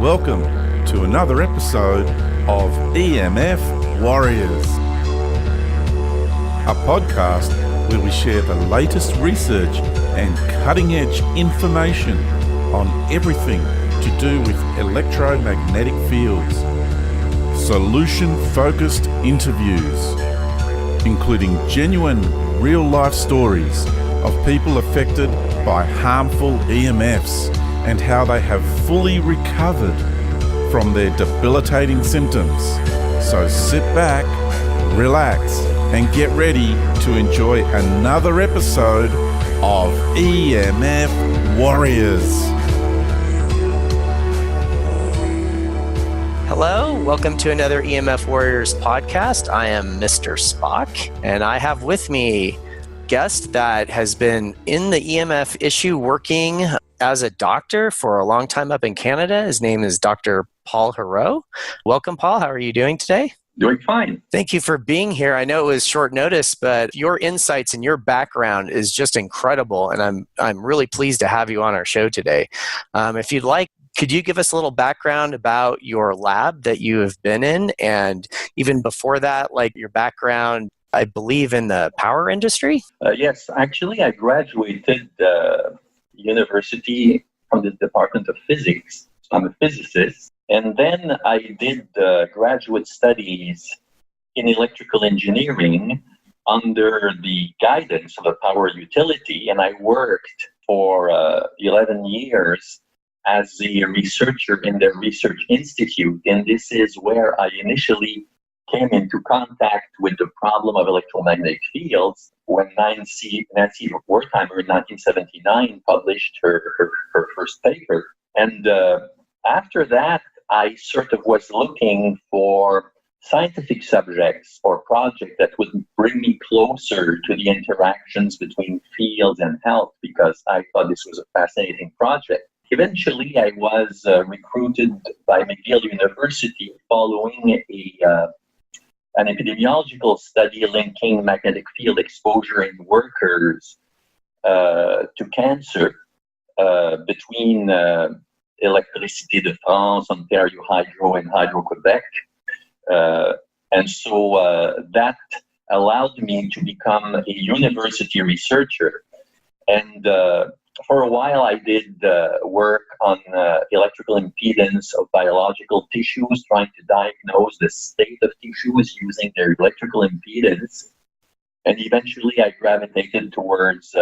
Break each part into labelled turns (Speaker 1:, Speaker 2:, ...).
Speaker 1: Welcome to another episode of EMF Warriors, a podcast where we share the latest research and cutting-edge information on everything to do with electromagnetic fields. Solution-focused interviews, including genuine real-life stories of people affected by harmful EMFs and how they have fully recovered from their debilitating symptoms. So sit back, relax, and get ready to enjoy another episode of EMF Warriors.
Speaker 2: Hello, welcome to another EMF Warriors podcast. I am Myster Spock, and I have with me a guest that has been in the EMF issue working as a doctor for a long time up in Canada. His name is Dr. Paul Heroux. Welcome, Paul. How are you doing today?
Speaker 3: Doing fine.
Speaker 2: Thank you for being here. I know it was short notice, but your insights and your background is just incredible, and I'm really pleased to have you on our show today. If you'd like, could you give us a little background about your lab that you have been in, and even before that, like your background, I believe, in the power industry?
Speaker 3: Yes, actually, I graduated university from the Department of Physics. I'm a physicist. And then I did graduate studies in electrical engineering under the guidance of a power utility. And I worked for 11 years as a researcher in their research institute. And this is where I initially came into contact with the problem of electromagnetic fields when Nancy Wertheimer in 1979 published her first paper. And after that, I sort of was looking for scientific subjects or projects that would bring me closer to the interactions between fields and health, because I thought this was a fascinating project. Eventually, I was recruited by McGill University following an epidemiological study linking magnetic field exposure in workers to cancer between Électricité de France, Ontario Hydro, and Hydro-Québec. And so that allowed me to become a university researcher. And for a while, I did work on electrical impedance of biological tissues, trying to diagnose the state of tissues using their electrical impedance. And eventually, I gravitated towards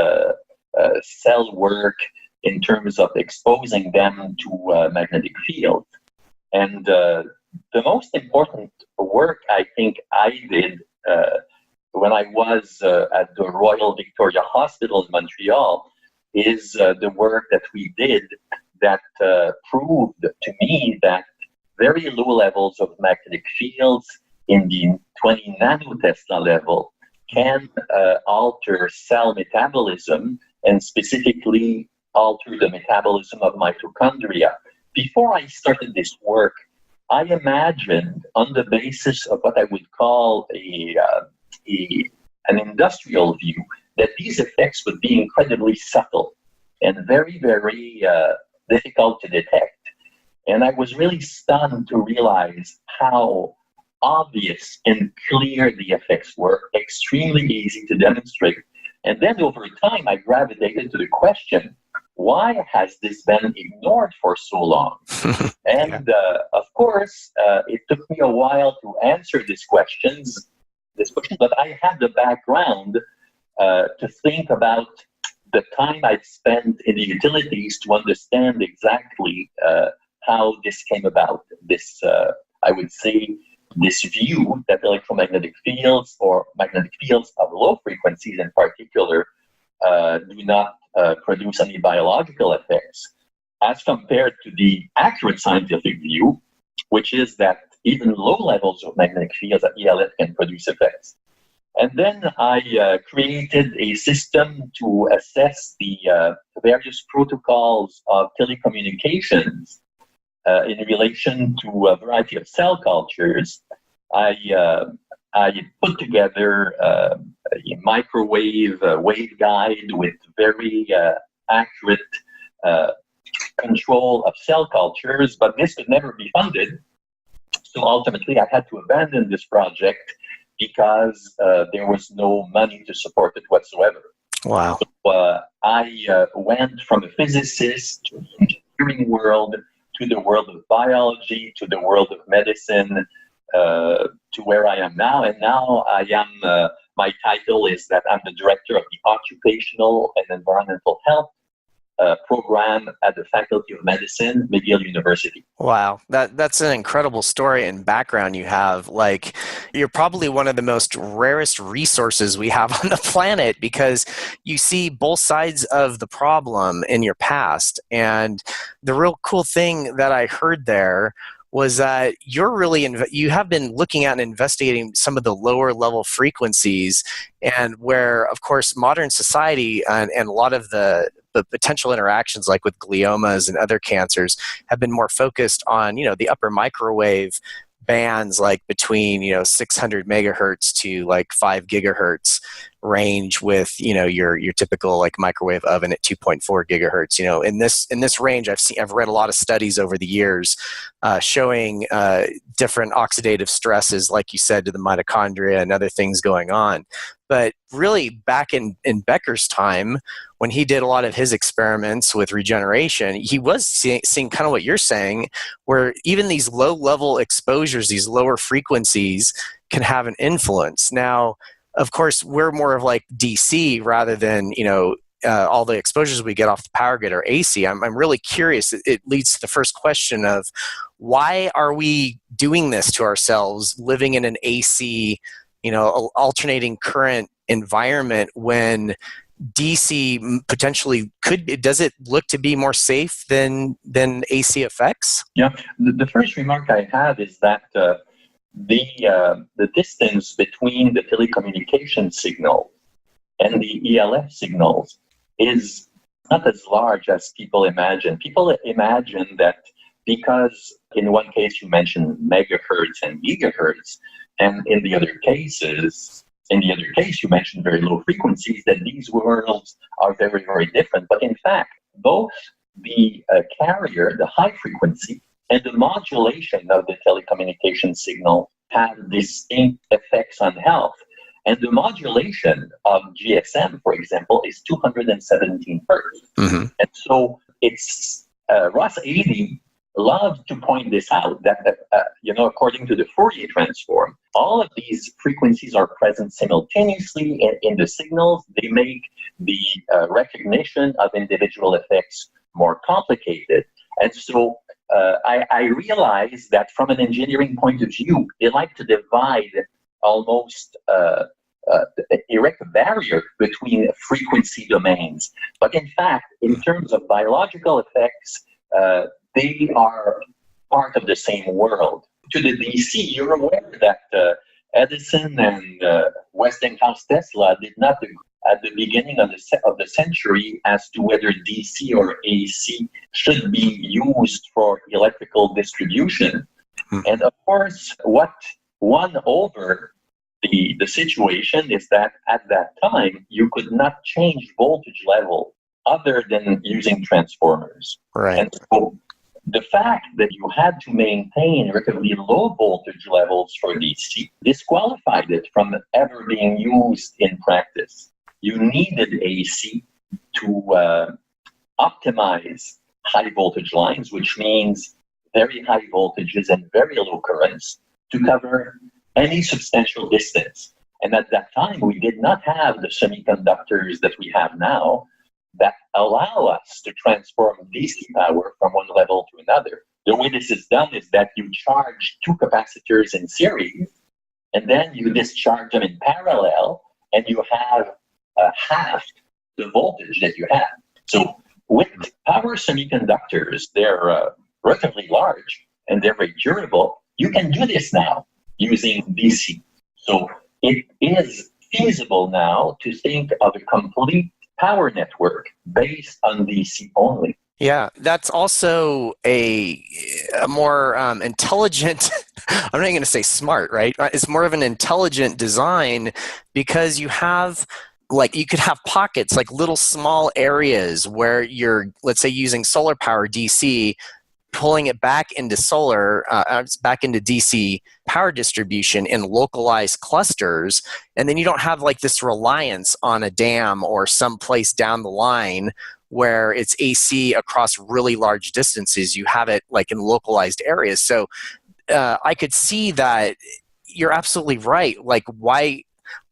Speaker 3: cell work in terms of exposing them to magnetic fields. And the most important work I think I did when I was at the Royal Victoria Hospital in Montreal is the work that we did that proved to me that very low levels of magnetic fields in the 20 nanotesla level can alter cell metabolism, and specifically alter the metabolism of mitochondria. Before I started this work, I imagined, on the basis of what I would call an industrial view, that these effects would be incredibly subtle and very, very difficult to detect. And I was really stunned to realize how obvious and clear the effects were, extremely easy to demonstrate. And then over time, I gravitated to the question, why has this been ignored for so long? And of course, it took me a while to answer this question, but I had the background to think about the time I'd spent in the utilities to understand exactly how this came about. This, I would say, this view that electromagnetic fields, or magnetic fields of low frequencies in particular, do not produce any biological effects, as compared to the accurate scientific view, which is that even low levels of magnetic fields at ELF can produce effects. And then I created a system to assess the various protocols of telecommunications in relation to a variety of cell cultures. I put together a microwave waveguide with very accurate control of cell cultures, but this could never be funded. So ultimately, I had to abandon this project because there was no money to support it whatsoever.
Speaker 2: Wow.
Speaker 3: So, I went from a physicist to the engineering world, to the world of biology, to the world of medicine, to where I am now. And now I am, my title is that I'm the director of the Occupational and Environmental Health program at the Faculty of Medicine, McGill University.
Speaker 2: Wow, that's an incredible story and background you have. Like, you're probably one of the most rarest resources we have on the planet because you see both sides of the problem in your past. And the real cool thing that I heard there was that you have been looking at and investigating some of the lower level frequencies, and where, of course, modern society and a lot of the potential interactions, like with gliomas and other cancers, have been more focused on, the upper microwave bands, like between 600 megahertz to like 5 gigahertz range, with your typical like microwave oven at 2.4 gigahertz. In this range, I've read a lot of studies over the years showing different oxidative stresses, like you said, to the mitochondria and other things going on. But really, back in Becker's time, when he did a lot of his experiments with regeneration, he was seeing kind of what you're saying, where even these low-level exposures, these lower frequencies, can have an influence. Now, of course, we're more of like DC rather than, all the exposures we get off the power grid are AC. I'm really curious. It leads to the first question of, why are we doing this to ourselves, living in an AC, alternating current environment, when DC potentially does it look to be more safe than AC effects?
Speaker 3: Yeah, the first remark I have is that the distance between the telecommunication signal and the ELF signals is not as large as people imagine. People imagine that because in one case you mentioned megahertz and gigahertz, and in the other case you mentioned very low frequencies, that these worlds are very, very different. But in fact, both the carrier, the high frequency, and the modulation of the telecommunication signal have distinct effects on health. And the modulation of GSM, for example, is 217 hertz. Mm-hmm. And so it's Ross 80 loved to point this out, that according to the Fourier transform, all of these frequencies are present simultaneously in the signals. They make the recognition of individual effects more complicated. And so I realized that from an engineering point of view, they like to divide, almost erect a barrier between frequency domains. But in fact, in terms of biological effects, they are part of the same world. To the DC, you're aware that Edison and Westinghouse Tesla did not agree at the beginning of the century as to whether DC or AC should be used for electrical distribution. And of course, what won over the situation is that at that time, you could not change voltage level other than using transformers.
Speaker 2: Right.
Speaker 3: And so the fact that you had to maintain relatively low voltage levels for DC disqualified it from ever being used in practice. You needed AC to optimize high voltage lines, which means very high voltages and very low currents to cover any substantial distance. And at that time, we did not have the semiconductors that we have now that allow us to transform DC power from one level to another. The way this is done is that you charge two capacitors in series, and then you discharge them in parallel, and you have half the voltage that you have. So with power semiconductors, they're relatively large, and they're very durable. You can do this now using DC. So it is feasible now to think of a complete power network based on DC only.
Speaker 2: Yeah, that's also a more intelligent, I'm not going to say smart, right? It's more of an intelligent design, because you have like you could have pockets, like little small areas where you're, let's say, using solar power DC, pulling it back into back into DC power distribution in localized clusters. And then you don't have like this reliance on a dam or someplace down the line where it's AC across really large distances. You have it like in localized areas. So I could see that you're absolutely right. Like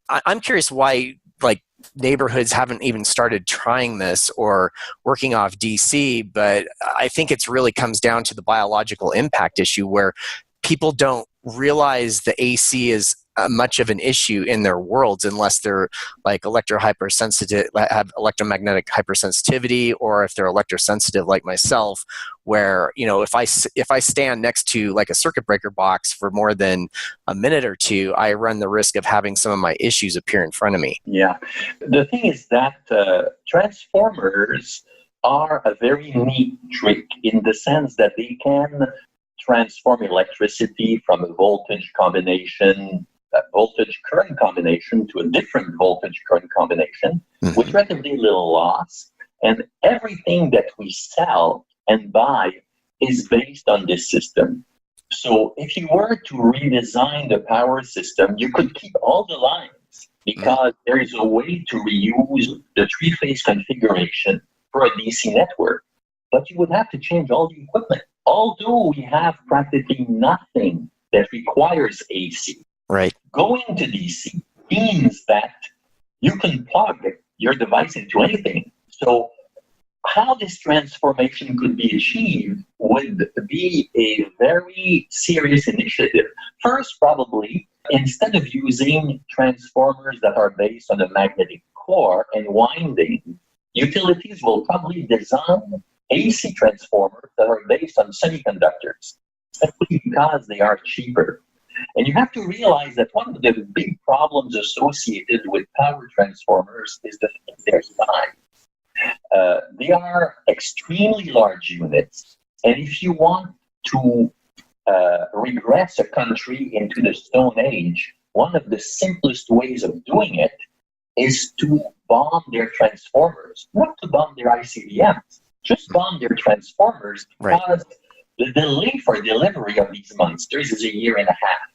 Speaker 2: I'm curious why like neighborhoods haven't even started trying this or working off DC, but I think it's really comes down to the biological impact issue where people don't realize the AC is much of an issue in their worlds unless they're like hypersensitive, have electromagnetic hypersensitivity, or if they're electrosensitive like myself, where, you know, if I stand next to like a circuit breaker box for more than a minute or two, I run the risk of having some of my issues appear in front of me.
Speaker 3: Yeah. The thing is that transformers are a very neat trick in the sense that they can transform electricity from a voltage current combination to a different voltage current combination with relatively little loss. And everything that we sell and buy is based on this system. So if you were to redesign the power system, you could keep all the lines because there is a way to reuse the three-phase configuration for a DC network. But you would have to change all the equipment. Although we have practically nothing that requires AC,
Speaker 2: right?
Speaker 3: Going to DC means that you can plug your device into anything. So how this transformation could be achieved would be a very serious initiative. First, probably, instead of using transformers that are based on a magnetic core and winding, utilities will probably design AC transformers that are based on semiconductors, simply because they are cheaper. And you have to realize that one of the big problems associated with power transformers is their size. They are extremely large units, and if you want to regress a country into the Stone Age, one of the simplest ways of doing it is to bomb their transformers, not to bomb their ICBMs, just bomb their transformers, because the delay for delivery of these monsters is a year and a half.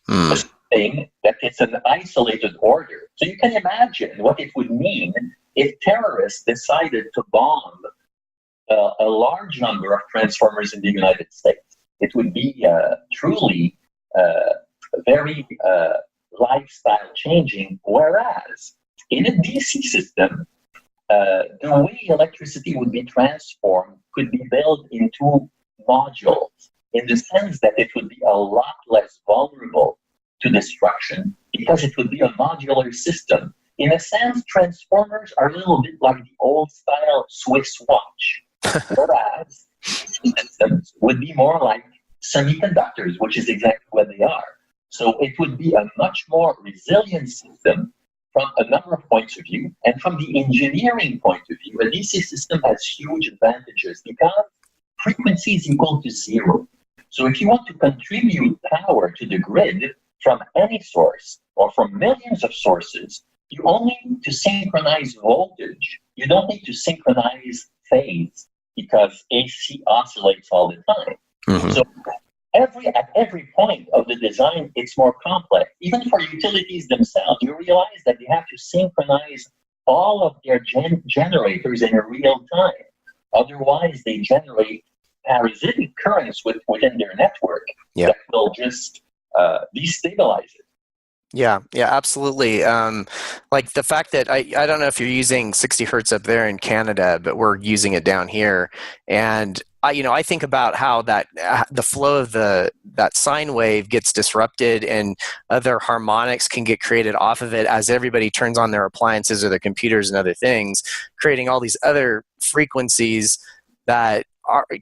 Speaker 3: Assuming that it's an isolated order. So you can imagine what it would mean if terrorists decided to bomb a large number of transformers in the United States. It would be truly very lifestyle changing, whereas in a DC system, the way electricity would be transformed could be built into modules, in the sense that it would be a lot less vulnerable to destruction because it would be a modular system. In a sense, transformers are a little bit like the old style Swiss watch, whereas systems would be more like semiconductors, which is exactly what they are. So it would be a much more resilient system from a number of points of view. And from the engineering point of view, a DC system has huge advantages because frequency is equal to zero. So if you want to contribute power to the grid from any source or from millions of sources, you only need to synchronize voltage. You don't need to synchronize phase because AC oscillates all the time. So at every point of the design, it's more complex. Even for utilities themselves, you realize that they have to synchronize all of their generators in real time. Otherwise, they generate parasitic currents within their network that will just destabilize it.
Speaker 2: Yeah, absolutely. Like the fact that I don't know if you're using 60 hertz up there in Canada, but we're using it down here. And I think about how that the flow of that sine wave gets disrupted and other harmonics can get created off of it as everybody turns on their appliances or their computers and other things, creating all these other frequencies that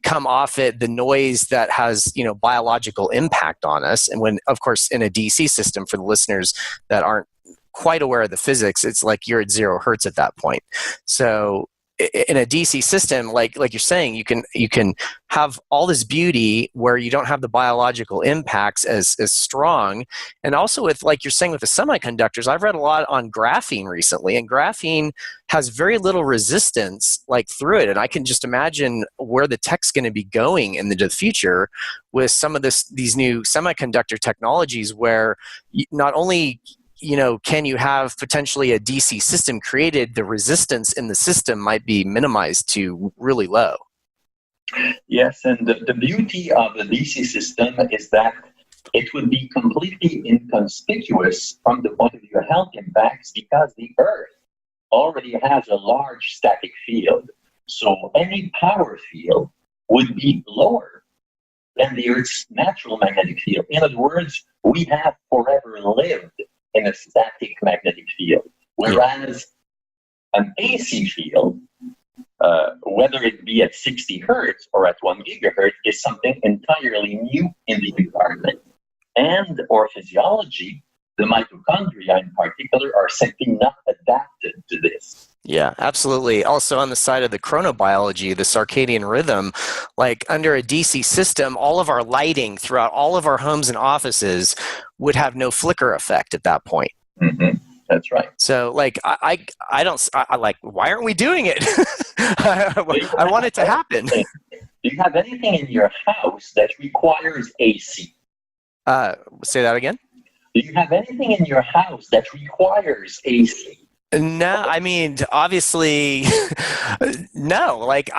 Speaker 2: come off it, the noise that has biological impact on us. And when, of course, in a DC system, for the listeners that aren't quite aware of the physics, it's like you're at 0 hertz at that point. So in a DC system, like you're saying, you can have all this beauty where you don't have the biological impacts as strong. And also with, like you're saying, with the semiconductors, I've read a lot on graphene recently, and graphene has very little resistance like through it. And I can just imagine where the tech's going to be going into the future with some of these new semiconductor technologies, where not only can you have potentially a DC system created, the resistance in the system might be minimized to really low.
Speaker 3: Yes, and the beauty of the DC system is that it would be completely inconspicuous from the point of view of health impacts, because the Earth already has a large static field. So any power field would be lower than the Earth's natural magnetic field. In other words, we have forever lived in a static magnetic field, whereas an AC field, whether it be at 60 hertz or at 1 gigahertz, is something entirely new in the environment. And our physiology, the mitochondria in particular, are simply not adapted to this.
Speaker 2: Yeah, absolutely. Also on the side of the chronobiology, the circadian rhythm, like under a DC system, all of our lighting throughout all of our homes and offices would have no flicker effect at that point.
Speaker 3: Mm-hmm. That's right.
Speaker 2: So like, I like, why aren't we doing it? I want it to happen.
Speaker 3: Do you have anything in your house that requires AC?
Speaker 2: Say that again?
Speaker 3: Do you have anything in your house that requires AC?
Speaker 2: No, I mean, obviously, no. Like,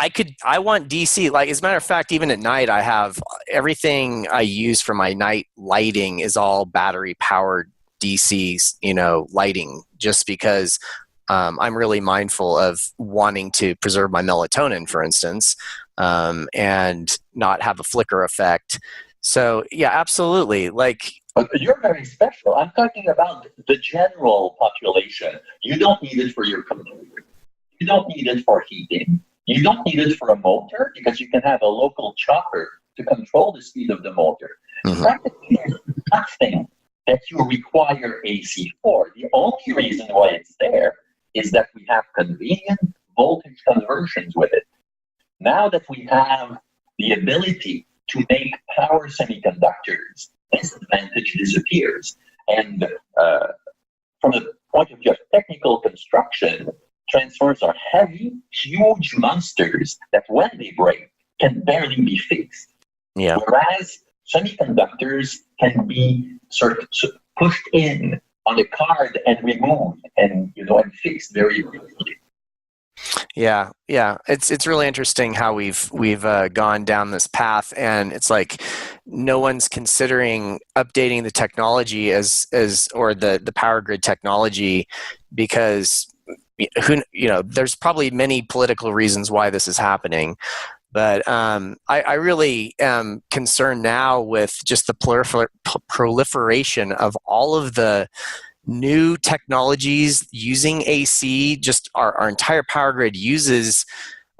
Speaker 2: I want DC. Like, as a matter of fact, even at night, I have everything I use for my night lighting is all battery powered DC, lighting, just because I'm really mindful of wanting to preserve my melatonin, for instance, and not have a flicker effect. So, yeah, absolutely. Like,
Speaker 3: you're very special. I'm talking about the general population. You don't need it for your computer. You don't need it for heating. You don't need it for a motor, because you can have a local chopper to control the speed of the motor.
Speaker 2: Mm-hmm.
Speaker 3: Practically nothing that you require AC for. The only reason why it's there is that we have convenient voltage conversions with it. Now that we have the ability to make power semiconductors, this advantage disappears. And from the point of view of technical construction, transformers are heavy, huge monsters that when they break can barely be fixed.
Speaker 2: Yeah.
Speaker 3: Whereas semiconductors can be sort of pushed in on a card and removed and and fixed very easily.
Speaker 2: Yeah. It's really interesting how we've gone down this path, and it's like no one's considering updating the technology or the Powergrid technology, because there's probably many political reasons why this is happening. But I really am concerned now with just the proliferation of all of the new technologies using AC. Just our entire power grid uses,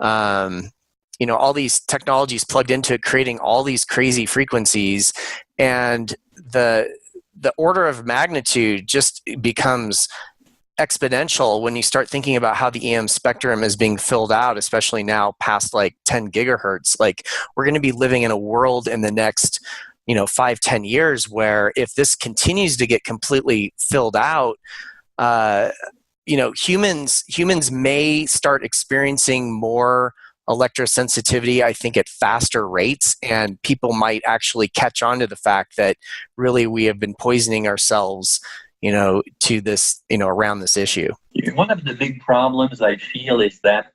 Speaker 2: all these technologies plugged into it, creating all these crazy frequencies, and the order of magnitude just becomes exponential when you start thinking about how the EM spectrum is being filled out, especially now past like 10 gigahertz. Like, we're going to be living in a world in the next 5-10 years where, if this continues to get completely filled out, humans may start experiencing more electrosensitivity, I think, at faster rates, and people might actually catch on to the fact that really we have been poisoning ourselves to this, around this issue.
Speaker 3: One of the big problems I feel is that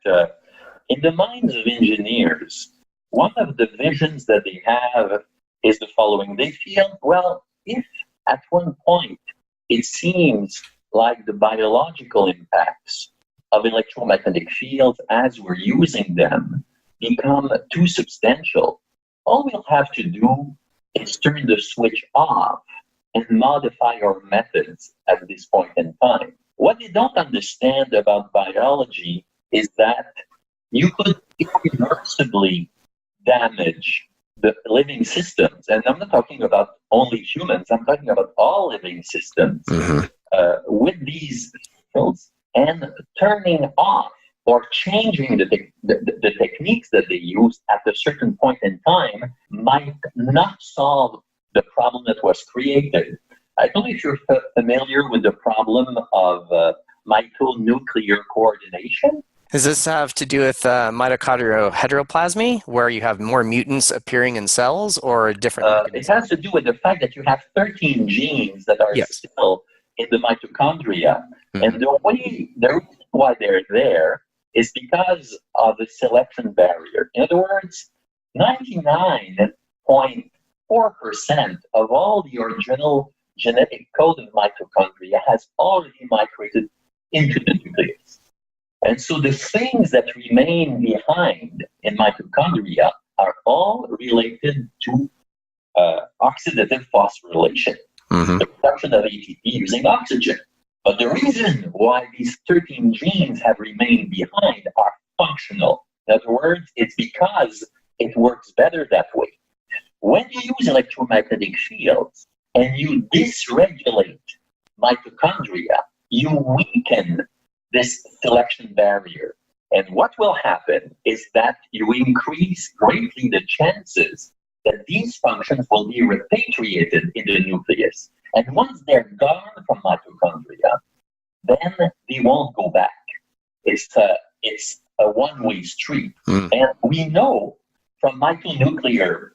Speaker 3: in the minds of engineers, one of the visions that they have is the following. They feel, well, if at one point it seems like the biological impacts of electromagnetic fields as we're using them become too substantial, all we'll have to do is turn the switch off and modify our methods at this point in time. What they don't understand about biology is that you could irreversibly damage the living systems. And I'm not talking about only humans, I'm talking about all living systems with these fields. And turning off or changing the techniques that they use at a certain point in time might not solve the problem that was created. I don't know if you're familiar with the problem of mitochondrial coordination.
Speaker 2: Does this have to do with mitochondrial heteroplasmy, where you have more mutants appearing in cells, or a different
Speaker 3: It has to do with the fact that you have 13 genes that are still in the mitochondria. Mm-hmm. And the reason why they're there is because of the selection barrier. In other words, 99.4% of all the original genetic code of mitochondria has already migrated into the nucleus. And so the things that remain behind in mitochondria are all related to oxidative phosphorylation, the production of ATP using oxygen. But the reason why these 13 genes have remained behind are functional. In other words, it's because it works better that way. When you use electromagnetic fields and you dysregulate mitochondria, you weaken this selection barrier. And what will happen is that you increase greatly the chances that these functions will be repatriated in the nucleus. And once they're gone from mitochondria, then they won't go back. It's a one-way street. And we know from mitonuclear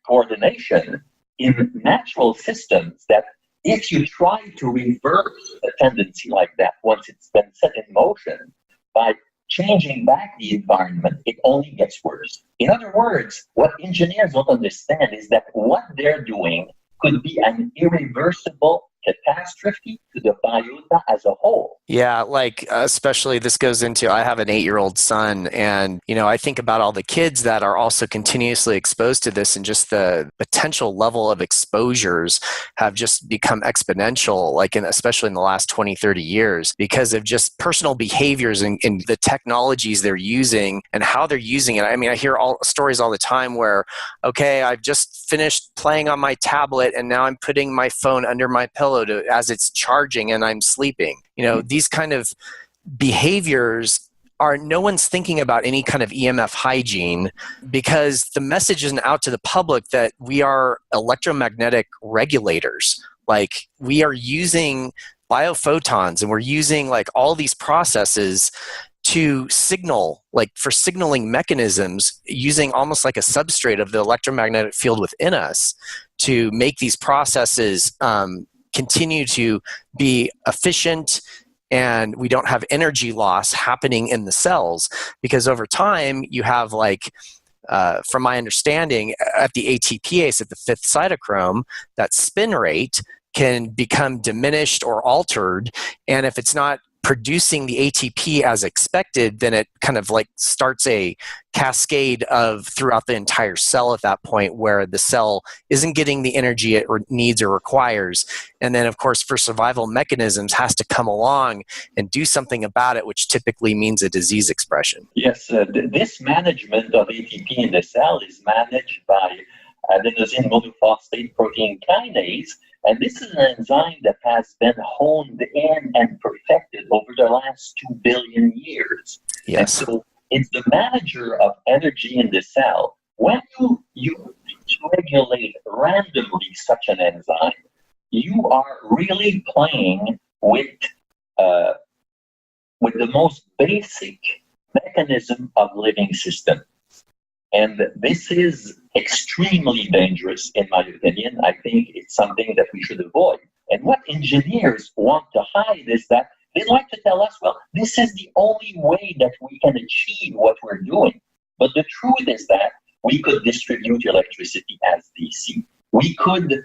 Speaker 3: coordination in natural systems that if you try to reverse a tendency like that once it's been set in motion by changing back the environment, it only gets worse. In other words, what engineers don't understand is that what they're doing could be an irreversible catastrophe to the biota as a whole.
Speaker 2: Yeah, like especially this goes into, I have an 8-year-old son, and I think about all the kids that are also continuously exposed to this, and just the potential level of exposures have just become exponential, especially in the last 20, 30 years, because of just personal behaviors and the technologies they're using and how they're using it. I mean, I hear stories all the time where, okay, I've just finished playing on my tablet and now I'm putting my phone under my pillow as it's charging and I'm sleeping. These kind of behaviors are, no one's thinking about any kind of EMF hygiene, because the message isn't out to the public that we are electromagnetic regulators. Like, we are using biophotons and we're using all these processes to signal, for signaling mechanisms, using almost like a substrate of the electromagnetic field within us to make these processes continue to be efficient, and we don't have energy loss happening in the cells. Because over time, you have from my understanding, at the ATPase, at the 5th cytochrome, that spin rate can become diminished or altered, and if it's not producing the ATP as expected, then it kind of starts a cascade of throughout the entire cell at that point, where the cell isn't getting the energy it needs or requires. And then, of course, for survival mechanisms, has to come along and do something about it, which typically means a disease expression.
Speaker 3: Yes, this management of ATP in the cell is managed by adenosine monophosphate protein kinase. And this is an enzyme that has been honed in and perfected over the last 2 billion years.
Speaker 2: Yes.
Speaker 3: And so it's the manager of energy in the cell. When you regulate randomly such an enzyme, you are really playing with the most basic mechanism of living systems. And this is extremely dangerous, in my opinion. I think it's something that we should avoid. And what engineers want to hide is that they like to tell us, well, this is the only way that we can achieve what we're doing. But the truth is that we could distribute electricity as DC. We could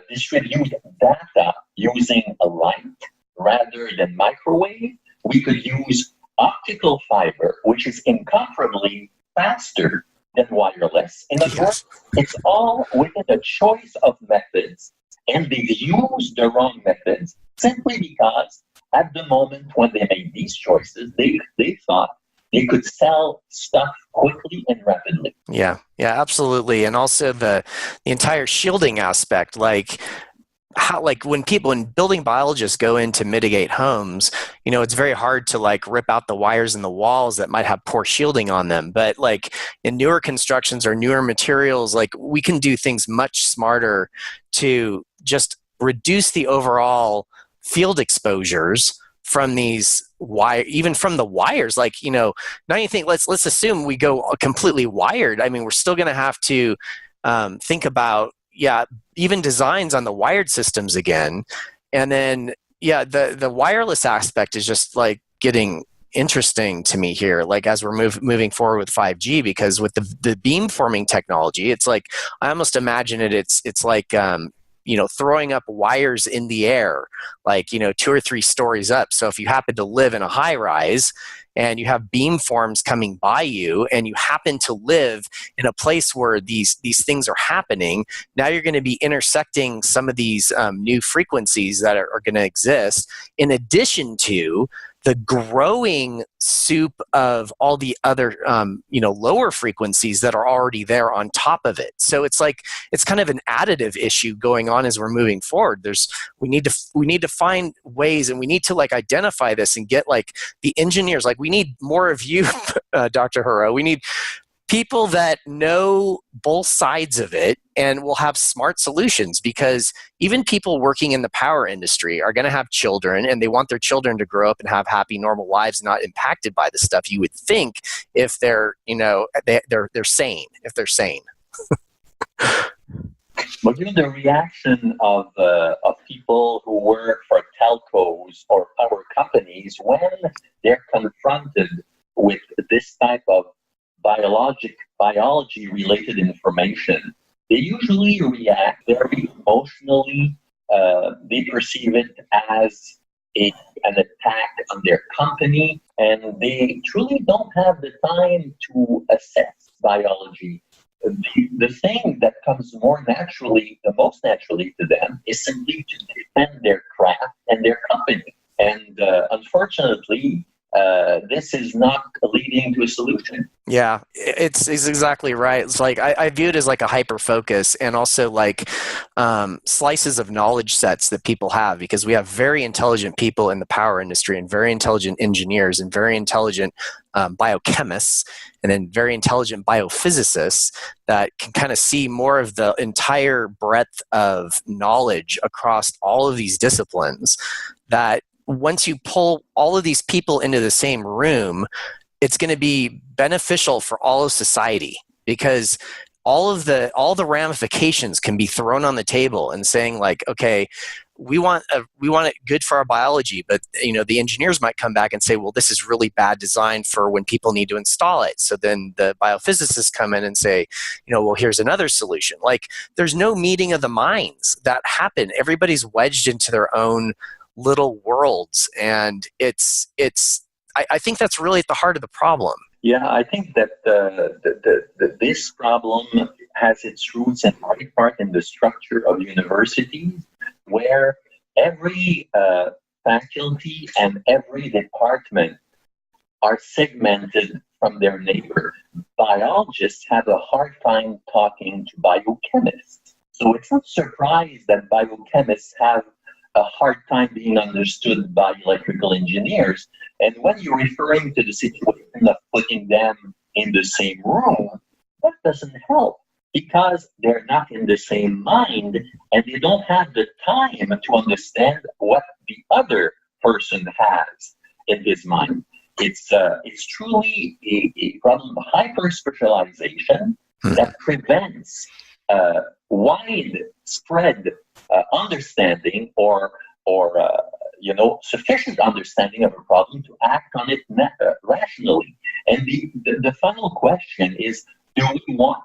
Speaker 3: distribute data using a light rather than microwave. We could use optical fiber, which is incomparably faster than wireless. In other words, it's all within a choice of methods, and they use the wrong methods simply because at the moment when they made these choices, they thought they could sell stuff quickly and rapidly.
Speaker 2: Yeah, absolutely. And also the entire shielding aspect, how, like when building biologists go in to mitigate homes, it's very hard to like rip out the wires in the walls that might have poor shielding on them. But like in newer constructions or newer materials, like we can do things much smarter to just reduce the overall field exposures from these even from the wires. Like, now you think, let's assume we go completely wired. I mean, we're still going to have to think about, even designs on the wired systems again. And then, the wireless aspect is just like getting interesting to me here, like as we're moving forward with 5G, because with the beamforming technology, it's like, I almost imagine it's like, throwing up wires in the air, like, 2 or 3 stories up. So if you happen to live in a high rise and you have beamforms coming by you and you happen to live in a place where these things are happening, now you're going to be intersecting some of these new frequencies that are going to exist, in addition to the growing soup of all the other, lower frequencies that are already there on top of it. So it's like, it's kind of an additive issue going on as we're moving forward. We need to find ways, and we need to like identify this and get like the engineers. Like we need more of you, Dr. Heroux. We need people that know both sides of it and will have smart solutions, because even people working in the power industry are going to have children, and they want their children to grow up and have happy, normal lives, not impacted by the stuff, you would think, if they're, they're sane, if they're sane.
Speaker 3: But the reaction of people who work for telcos or power companies when they're confronted with this type of biology-related information, they usually react very emotionally. They perceive it as an attack on their company, and they truly don't have the time to assess biology. The thing that comes the most naturally to them is simply to defend their craft and their company. And unfortunately, this is not leading to a solution.
Speaker 2: Yeah, it's exactly right. It's like I view it as like a hyper focus, and also like slices of knowledge sets that people have, because we have very intelligent people in the power industry, and very intelligent engineers, and very intelligent biochemists, and then very intelligent biophysicists that can kind of see more of the entire breadth of knowledge across all of these disciplines, that once you pull all of these people into the same room, it's going to be beneficial for all of society, because all the ramifications can be thrown on the table, and saying like, okay, we want it good for our biology, but the engineers might come back and say, well, this is really bad design for when people need to install it. So then the biophysicists come in and say, well, here's another solution. Like, there's no meeting of the minds that happen. Everybody's wedged into their own little worlds, and I think that's really at the heart of the problem.
Speaker 3: Yeah, I think that this problem has its roots in part in the structure of universities, where every faculty and every department are segmented from their neighbor. Biologists have a hard time talking to biochemists. So it's not surprised that biochemists have a hard time being understood by electrical engineers. And when you're referring to the situation of putting them in the same room, that doesn't help, because they're not in the same mind, and they don't have the time to understand what the other person has in his mind. It's truly a problem of hyper-specialization that prevents widespread understanding or sufficient understanding of a problem to act on it rationally. And the final question is, do we want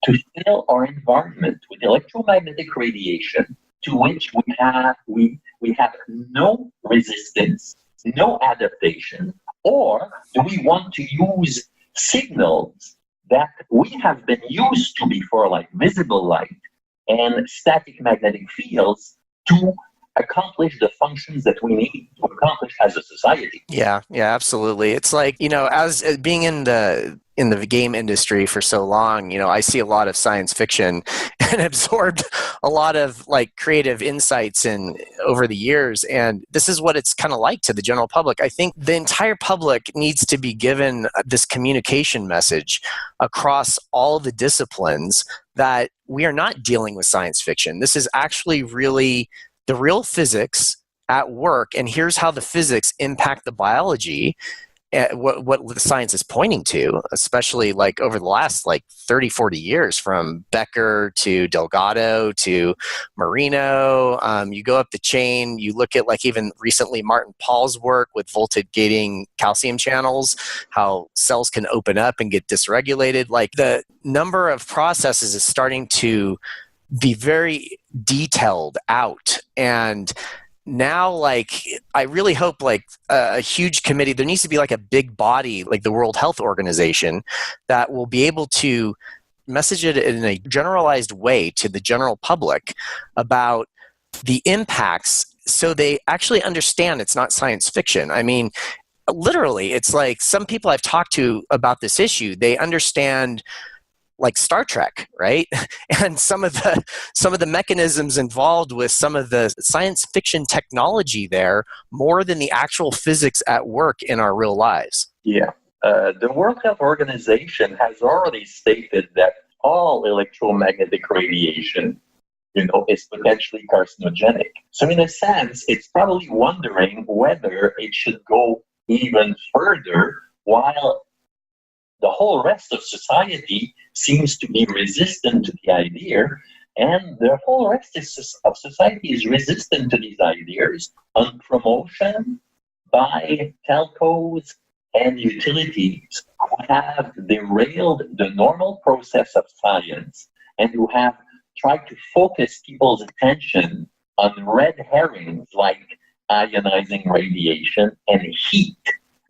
Speaker 3: to fill our environment with electromagnetic radiation to which we have no resistance, no adaptation, or do we want to use signals that we have been used to before, like visible light and static magnetic fields, to accomplish the functions that we need to accomplish as a society?
Speaker 2: Yeah, absolutely. It's like, as being in the game industry for so long, I see a lot of science fiction, and absorbed a lot of like creative insights over the years. And this is what it's kind of like to the general public. I think the entire public needs to be given this communication message across all the disciplines that we are not dealing with science fiction. This is actually really the real physics at work, and here's how the physics impact the biology, what the science is pointing to, especially like over the last like 30, 40 years, from Becker to Delgado to Marino. You go up the chain, you look at like even recently Martin Paul's work with voltage gating calcium channels, how cells can open up and get dysregulated. Like the number of processes is starting to be very detailed out. And now, like, I really hope like a huge committee, there needs to be like a big body like the World Health Organization that will be able to message it in a generalized way to the general public about the impacts, so they actually understand it's not science fiction. I mean, literally, it's like some people I've talked to about this issue, they understand like Star Trek, right? And some of the mechanisms involved with some of the science fiction technology there more than the actual physics at work in our real lives.
Speaker 3: Yeah. The World Health Organization has already stated that all electromagnetic radiation, is potentially carcinogenic. So in a sense, it's probably wondering whether it should go even further, while the whole rest of society seems to be resistant to the idea, and the whole rest of society is resistant to these ideas on promotion by telcos and utilities who have derailed the normal process of science and who have tried to focus people's attention on red herrings like ionizing radiation and heat,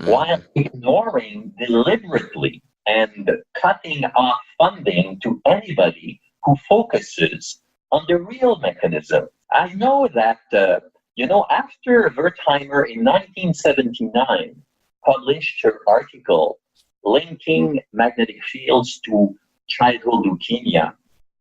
Speaker 3: while ignoring deliberately and cutting off funding to anybody who focuses on the real mechanism. I know that, after Wertheimer in 1979 published her article linking magnetic fields to childhood leukemia,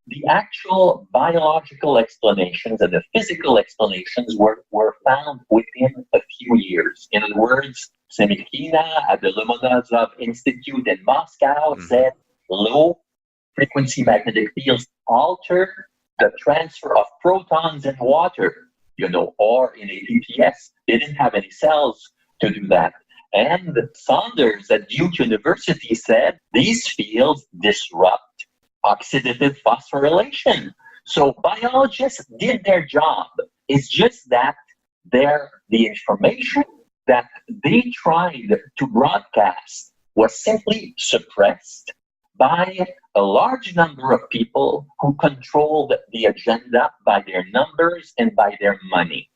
Speaker 3: the actual biological explanations and the physical explanations were found within a few years. In other words, Semikina at the Lomonosov Institute in Moscow said low-frequency magnetic fields alter the transfer of protons in water, or in ATPS. They didn't have any cells to do that. And Saunders at Duke University said these fields disrupt oxidative phosphorylation. So biologists did their job. It's just that the information that they tried to broadcast was simply suppressed by a large number of people who controlled the agenda by their numbers and by their money.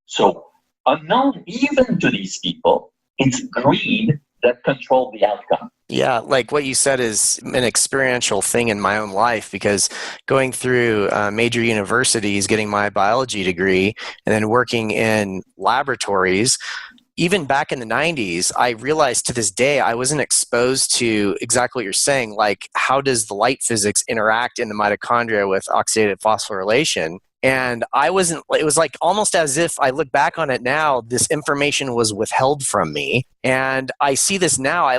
Speaker 3: So unknown even to these people, it's greed that controlled the outcome.
Speaker 2: Yeah, like what you said is an experiential thing in my own life, because going through major universities, getting my biology degree, and then working in laboratories, even back in the 90s, I realized to this day I wasn't exposed to exactly what you're saying, like how does the light physics interact in the mitochondria with oxidative phosphorylation? And it was like almost as if I look back on it now, this information was withheld from me. And I see this now. I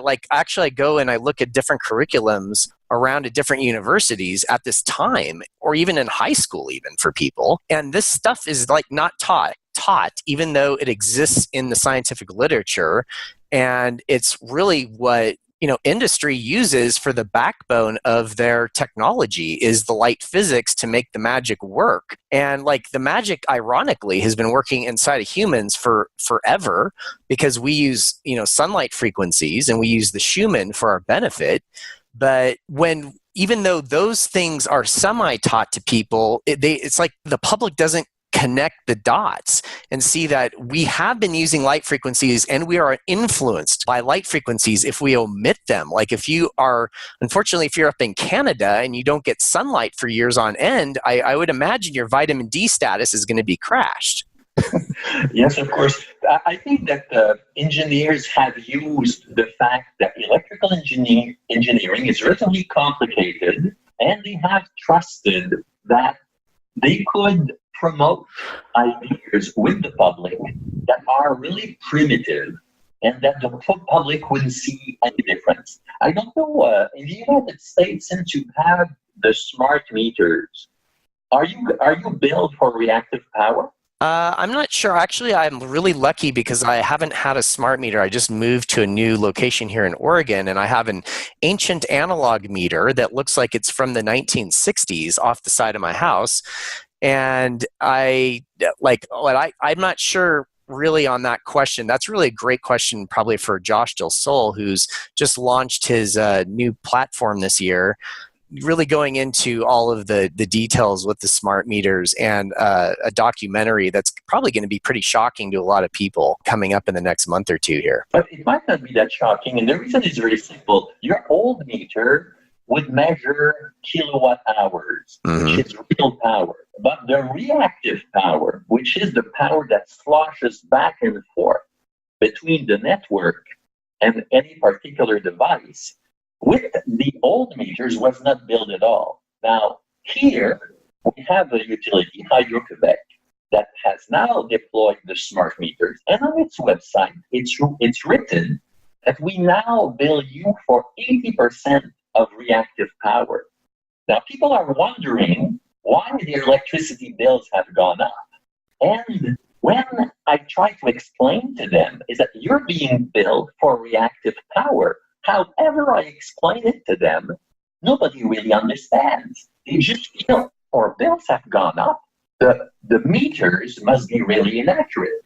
Speaker 2: go and I look at different curriculums around at different universities at this time, or even in high school, even for people. And this stuff is like not taught, even though it exists in the scientific literature. And it's really what industry uses for the backbone of their technology is the light physics to make the magic work. And like the magic, ironically, has been working inside of humans for forever, because we use, sunlight frequencies and we use the Schumann for our benefit. But even though those things are semi-taught to people, it's like the public doesn't connect the dots and see that we have been using light frequencies and we are influenced by light frequencies if we omit them. Like if you're up in Canada and you don't get sunlight for years on end, I would imagine your vitamin D status is going to be crashed.
Speaker 3: Yes, of course. I think that engineers have used the fact that electrical engineering is relatively complicated, and they have trusted that they could promote ideas with the public that are really primitive and that the public wouldn't see any difference. I don't know, in the United States, since you have the smart meters, are you billed for reactive power?
Speaker 2: I'm not sure. Actually, I'm really lucky because I haven't had a smart meter. I just moved to a new location here in Oregon, and I have an ancient analog meter that looks like it's from the 1960s off the side of my house. And I'm not sure really on that question. That's really a great question probably for Josh Del Sol, who's just launched his new platform this year, really going into all of the details with the smart meters, and a documentary that's probably going to be pretty shocking to a lot of people coming up in the next month or two here.
Speaker 3: But it might not be that shocking, and the reason is very simple. Your old meter would measure kilowatt hours, which is real power. But the reactive power, which is the power that sloshes back and forth between the network and any particular device, with the old meters was not billed at all. Now, here we have a utility, Hydro-Quebec, that has now deployed the smart meters. And on its website, it's written that we now bill you for 80% of reactive power. Now, people are wondering why their electricity bills have gone up. And when I try to explain to them is that you're being billed for reactive power. However I explain it to them, nobody really understands. They just feel our bills have gone up. The meters must be really inaccurate.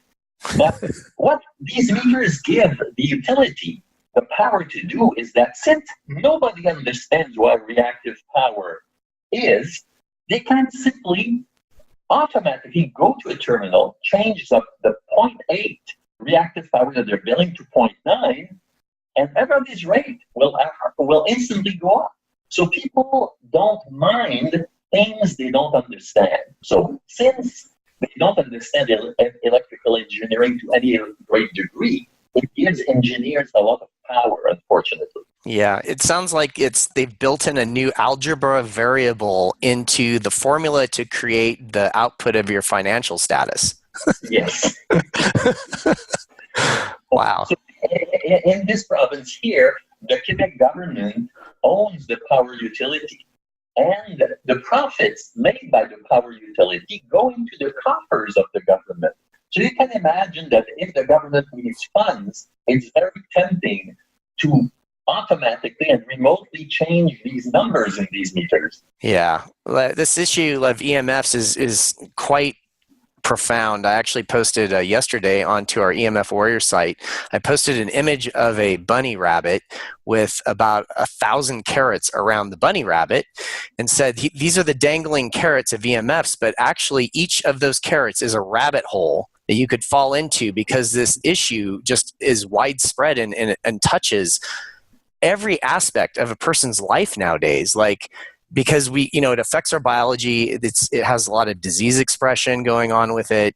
Speaker 3: But what these meters give the utility the power to do is that since nobody understands what reactive power is, they can simply automatically go to a terminal, change the 0.8 reactive power that they're billing to 0.9, and everybody's rate will instantly go up. So people don't mind things they don't understand. So since they don't understand electrical engineering to any great degree, it gives engineers a lot of power, unfortunately.
Speaker 2: Yeah, it sounds like they've built in a new algebra variable into the formula to create the output of your financial status.
Speaker 3: Yes.
Speaker 2: Wow.
Speaker 3: So in this province here, the Quebec government owns the power utility, and the profits made by the power utility go into the coffers of the government. So you can imagine that if the government needs funds, it's very tempting to automatically and remotely change these numbers in these meters.
Speaker 2: Yeah, this issue of EMFs is quite profound. I actually posted yesterday onto our EMF Warriors site. I posted an image of a bunny rabbit with about 1,000 carrots around the bunny rabbit and said, these are the dangling carrots of EMFs, but actually each of those carrots is a rabbit hole that you could fall into, because this issue just is widespread and touches every aspect of a person's life nowadays. Because it affects our biology. It has a lot of disease expression going on with it.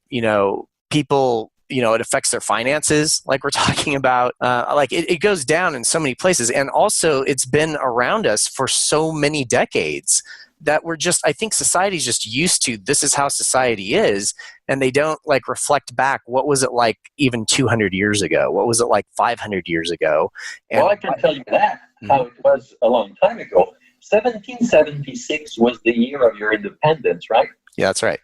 Speaker 2: People, it affects their finances, like we're talking about. It goes down in so many places. And also it's been around us for so many decades that I think society's just used to, this is how society is. And they don't reflect back, what was it like even 200 years ago? What was it like 500 years ago? And
Speaker 3: well, I can tell you that, how it was a long time ago. 1776 was the year of your independence, right?
Speaker 2: Yeah, that's right.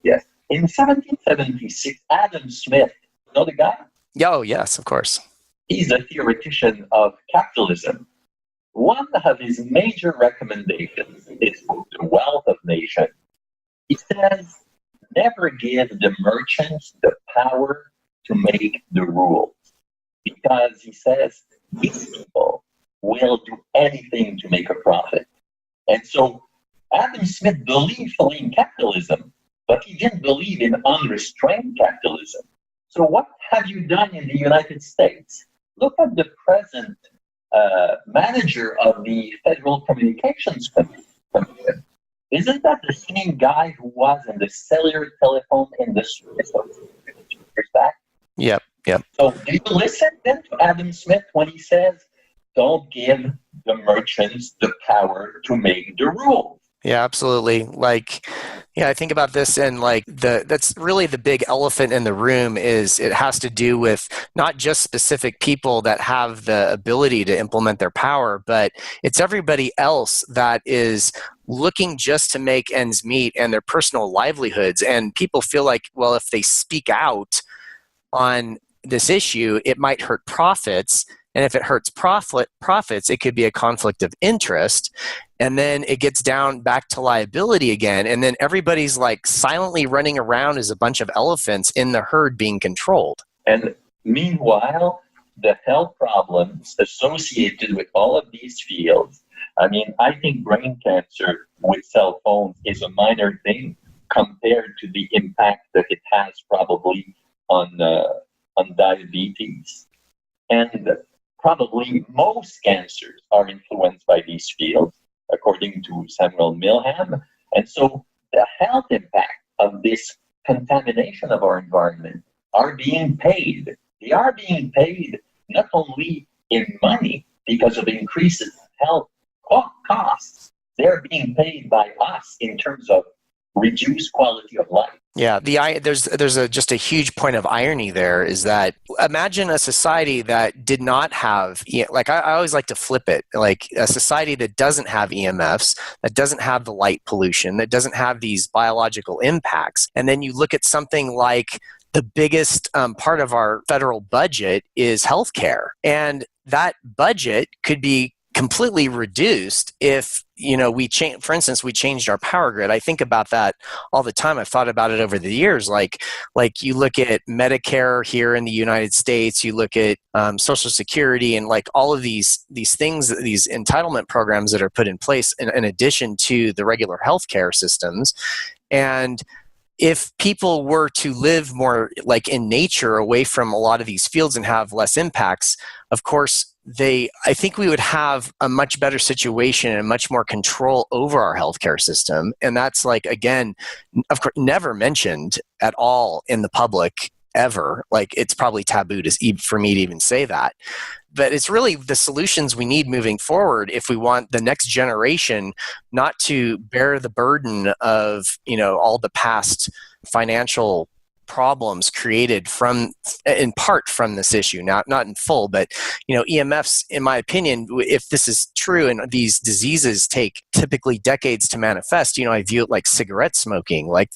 Speaker 3: Yes. In 1776, Adam Smith, you know the guy?
Speaker 2: Oh, yes, of course.
Speaker 3: He's a theoretician of capitalism. One of his major recommendations is the wealth of nations. He says, never give the merchants the power to make the rules. Because he says, these people will do anything to make a profit. And so Adam Smith believed fully in capitalism, but he didn't believe in unrestrained capitalism. So what have you done in the United States? Look at the present manager of the Federal Communications Commission. Isn't that the same guy who was in the cellular telephone industry years back?
Speaker 2: Yep.
Speaker 3: So do you listen then to Adam Smith when he says, don't give the merchants the power to make the rules?
Speaker 2: Yeah, absolutely. Like, yeah, I think about this and like that's really the big elephant in the room is it has to do with not just specific people that have the ability to implement their power, but it's everybody else that is looking just to make ends meet and their personal livelihoods. And people feel like, well, if they speak out on this issue, it might hurt profits. And if it hurts profits, it could be a conflict of interest. And then it gets down back to liability again. And then everybody's like silently running around as a bunch of elephants in the herd being controlled.
Speaker 3: And meanwhile, the health problems associated with all of these fields, I mean, I think brain cancer with cell phones is a minor thing compared to the impact that it has probably on diabetes. And probably most cancers are influenced by these fields, according to Samuel Milham. And so the health impact of this contamination of our environment are being paid. They are being paid not only in money because of increases in health costs, they're being paid by us in terms of reduced quality of life.
Speaker 2: Yeah, there's just a huge point of irony there is that imagine a society that did not have, like I always like to flip it, like a society that doesn't have EMFs, that doesn't have the light pollution, that doesn't have these biological impacts. And then you look at something like the biggest part of our federal budget is healthcare. And that budget could be completely reduced if we change. For instance, we changed our power grid. I think about that all the time. I've thought about it over the years. Like you look at Medicare here in the United States, you look at Social Security, and like all of these things, these entitlement programs that are put in place in addition to the regular healthcare systems. And if people were to live more like in nature, away from a lot of these fields and have less impacts, of course, I think we would have a much better situation and much more control over our healthcare system. And that's like, again, of course, never mentioned at all in the public ever. Like it's probably taboo for me to even say that. But it's really the solutions we need moving forward if we want the next generation not to bear the burden of, all the past financial problems created in part from this issue, not in full, but EMFs, in my opinion, if this is true and these diseases take typically decades to manifest, I view it like cigarette smoking, like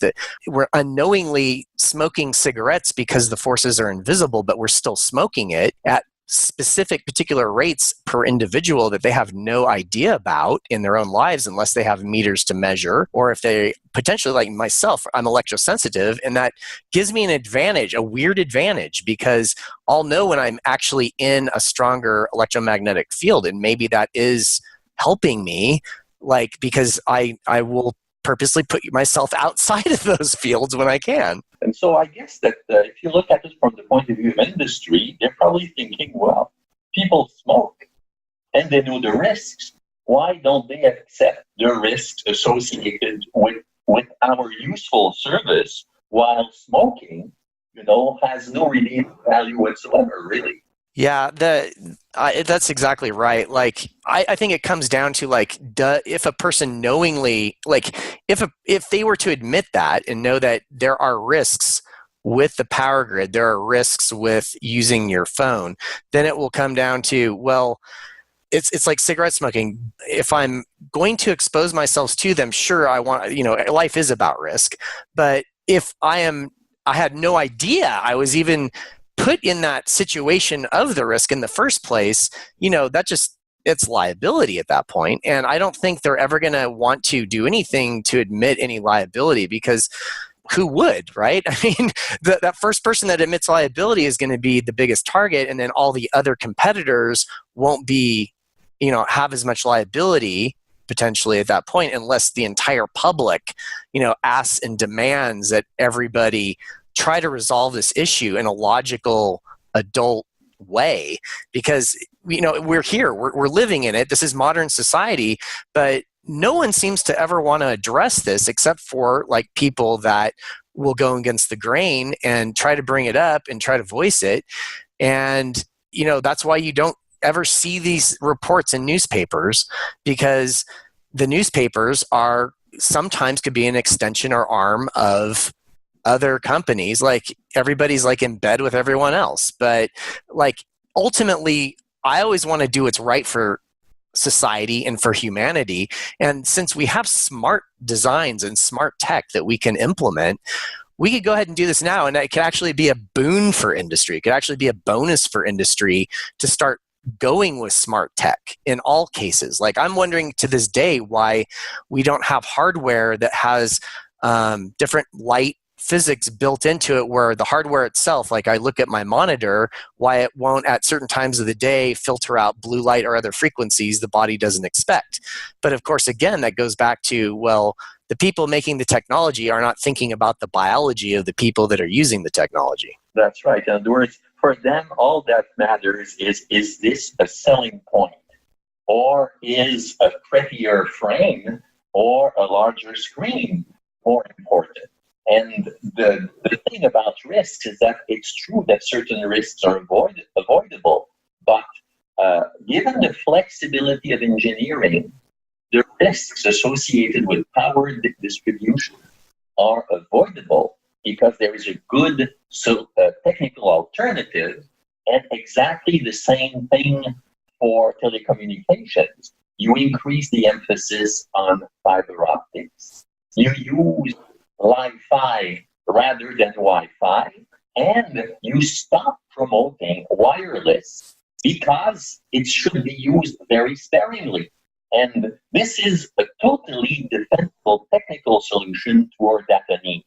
Speaker 2: we're unknowingly smoking cigarettes because the forces are invisible, but we're still smoking it at specific particular rates per individual that they have no idea about in their own lives unless they have meters to measure, or if they potentially, like myself, I'm electrosensitive, and that gives me an advantage, a weird advantage, because I'll know when I'm actually in a stronger electromagnetic field, and maybe that is helping me, like because I will purposely put myself outside of those fields when I can.
Speaker 3: And so I guess that if you look at it from the point of view of industry, they're probably thinking, well, people smoke and they know the risks. Why don't they accept the risks associated with our useful service while smoking, has no redeeming value whatsoever, really?
Speaker 2: Yeah, that's exactly right. Like, I think it comes down to like, if a person knowingly, like, if they were to admit that and know that there are risks with the power grid, there are risks with using your phone, then it will come down to, well, it's like cigarette smoking. If I'm going to expose myself to them, sure, I want, life is about risk. But if I had no idea I was even put in that situation of the risk in the first place, it's liability at that point. And I don't think they're ever going to want to do anything to admit any liability, because who would, right? I mean, that first person that admits liability is going to be the biggest target, and then all the other competitors won't be, have as much liability potentially at that point, unless the entire public, asks and demands that everybody try to resolve this issue in a logical adult way, because we're here, we're living in it. This is modern society, but no one seems to ever want to address this except for like people that will go against the grain and try to bring it up and try to voice it. And that's why you don't ever see these reports in newspapers, because the newspapers are sometimes could be an extension or arm of other companies. Like everybody's like in bed with everyone else. But like ultimately, I always want to do what's right for society and for humanity. And since we have smart designs and smart tech that we can implement, we could go ahead and do this now. And it could actually be a boon for industry. It could actually be a bonus for industry to start going with smart tech in all cases. Like I'm wondering to this day why we don't have hardware that has different light physics built into it, where the hardware itself, like I look at my monitor, why it won't at certain times of the day filter out blue light or other frequencies the body doesn't expect. But of course, again, that goes back to, well, the people making the technology are not thinking about the biology of the people that are using the technology.
Speaker 3: That's right. In other words, for them, all that matters is this a selling point? Or is a prettier frame or a larger screen more important? And the thing about risks is that it's true that certain risks are avoidable, but given the flexibility of engineering, the risks associated with power distribution are avoidable because there is a good technical alternative, and exactly the same thing for telecommunications. You increase the emphasis on fiber optics. You use Li-Fi rather than Wi-Fi, and you stop promoting wireless because it should be used very sparingly. And this is a totally defensible technical solution toward data needs.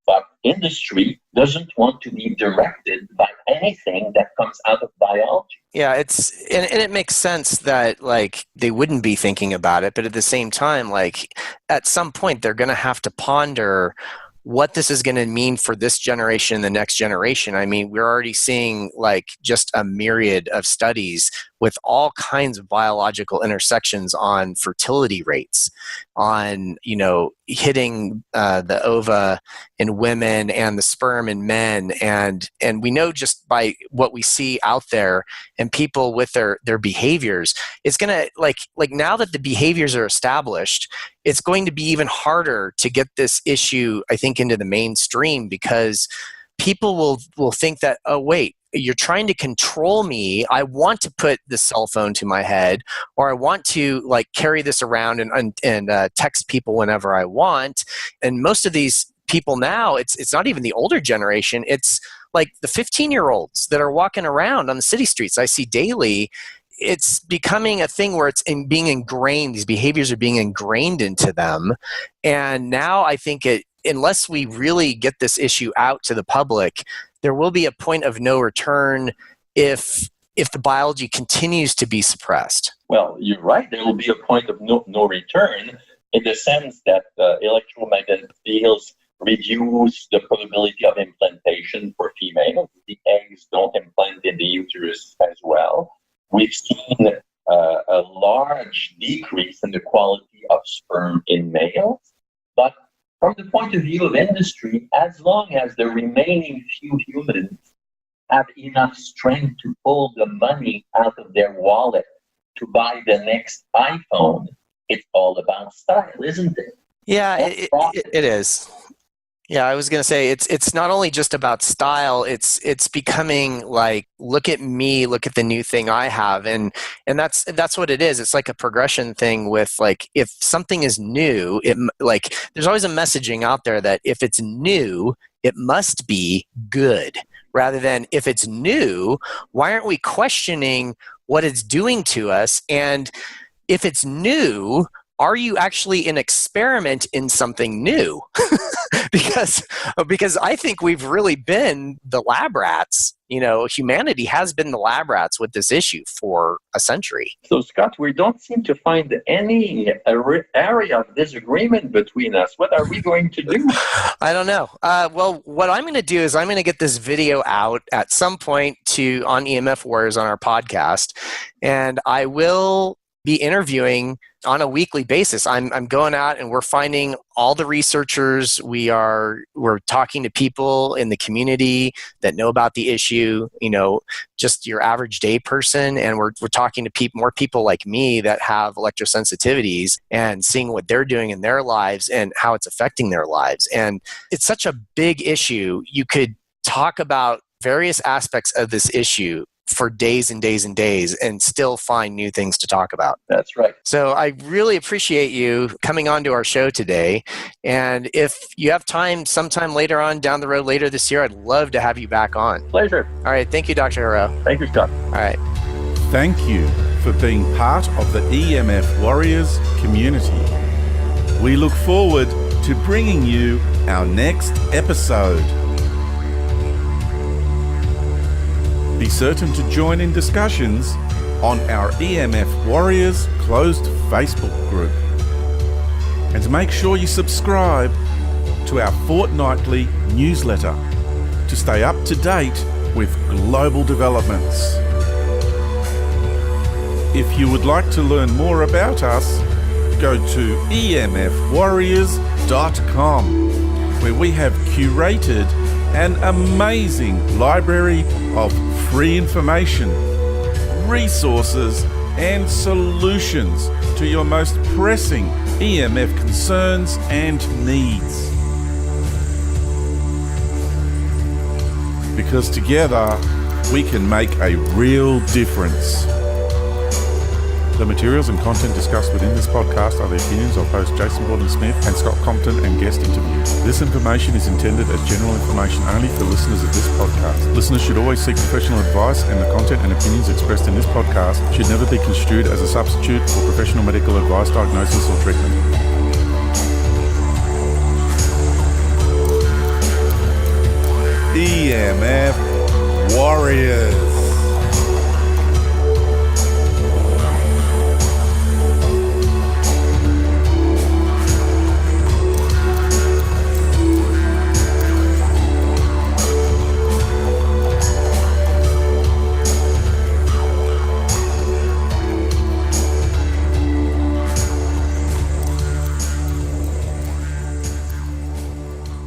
Speaker 3: But industry doesn't want to be directed by anything that comes out of biology.
Speaker 2: Yeah, and it makes sense that like they wouldn't be thinking about it, but at the same time, like at some point they're going to have to ponder what this is going to mean for this generation and the next generation. I mean, we're already seeing like just a myriad of studies with all kinds of biological intersections on fertility rates, on, you know, hitting the ova in women and the sperm in men. And we know just by what we see out there and people with their behaviors, it's going to like now that the behaviors are established, it's going to be even harder to get this issue, I think, into the mainstream, because people will think that, oh, wait, you're trying to control me. I want to put the cell phone to my head, or I want to like carry this around and text people whenever I want. And most of these people now, it's not even the older generation. It's like the 15-year-olds that are walking around on the city streets I see daily. It's becoming a thing where it's being ingrained. These behaviors are being ingrained into them. And now I think unless we really get this issue out to the public, there will be a point of no return if the biology continues to be suppressed.
Speaker 3: Well, you're right. There will be a point of no return in the sense that electromagnetic fields reduce the probability of implantation for females. The eggs don't implant in the uterus as well. We've seen a large decrease in the quality of sperm in males. But from the point of view of industry, as long as the remaining few humans have enough strength to pull the money out of their wallet to buy the next iPhone, it's all about style, isn't it?
Speaker 2: Yeah, it is. Yeah, I was going to say it's not only just about style, it's becoming like, look at me, look at the new thing I have. And that's what it is. It's like a progression thing with like, if something is new, like there's always a messaging out there that if it's new, it must be good, rather than if it's new, why aren't we questioning what it's doing to us? And if it's new, are you actually an experiment in something new? because I think we've really been the lab rats. You know, humanity has been the lab rats with this issue for a century.
Speaker 3: So, Scott, we don't seem to find any area of disagreement between us. What are we going to do?
Speaker 2: I don't know. Well, what I'm going to do is I'm going to get this video out at some point on EMF Warriors on our podcast, and I will be interviewing on a weekly basis, I'm going out and we're finding all the researchers. We're talking to people in the community that know about the issue, just your average day person. And we're talking to more people like me that have electrosensitivities and seeing what they're doing in their lives and how it's affecting their lives. And it's such a big issue. You could talk about various aspects of this issue for days and days and days and still find new things to talk about.
Speaker 3: That's right.
Speaker 2: So I really appreciate you coming on to our show today. And if you have time sometime later on down the road later this year, I'd love to have you back on.
Speaker 3: Pleasure.
Speaker 2: All right. Thank you, Dr. Heroux.
Speaker 3: Thank you, Scott.
Speaker 2: All right.
Speaker 1: Thank you for being part of the EMF Warriors community. We look forward to bringing you our next episode. Be certain to join in discussions on our EMF Warriors closed Facebook group. And make sure you subscribe to our fortnightly newsletter to stay up to date with global developments. If you would like to learn more about us, go to emfwarriors.com, where we have curated an amazing library of free information, resources, and solutions to your most pressing EMF concerns and needs. Because together, we can make a real difference. The materials and content discussed within this podcast are the opinions of host Jason Gordon-Smith and Scott Compton and guest interviews. This information is intended as general information only for listeners of this podcast. Listeners should always seek professional advice, and the content and opinions expressed in this podcast should never be construed as a substitute for professional medical advice, diagnosis, or treatment. EMF Warriors.